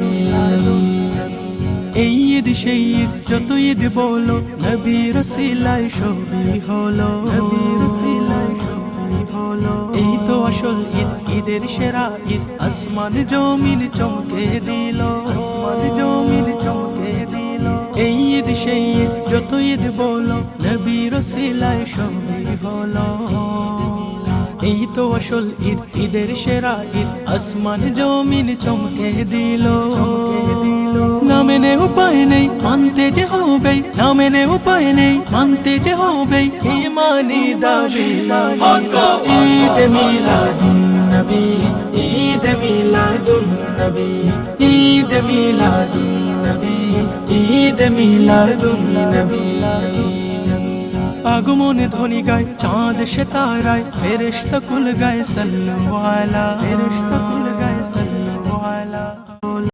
নবী। এই ঈদ সেই ঈদ যত ঈদ বলো, নবীর ওসিলায় সবই হলো। এই তো আসল ঈদ, ঈদের সেরা ঈদ, আসমান জমিন চমকে দিল। এই ঈদ সেই ঈদ যত ঈদ বলো, নবীর ওসিলায় সবই হলো। এই তো আসল ঈদ, ঈদের সেরা ঈদ, আসমান জমিন চমকে দিল। না মেনে উপায় নেই, মানতে যে হবে, না মেনে উপায় নেই, মানতে যে হবে, ঈমানি দাবি। ঈদ মিলাদুন নবী, ঈদ মিলাদুন নবী, ঈদ মিলাদুন নবী, ঈদ মিলাদুন নবী। আগমনে ধ্বনি গায় চাঁদ সে তারায়, ফেরেশতা কুল গায় সাল্লু আলা।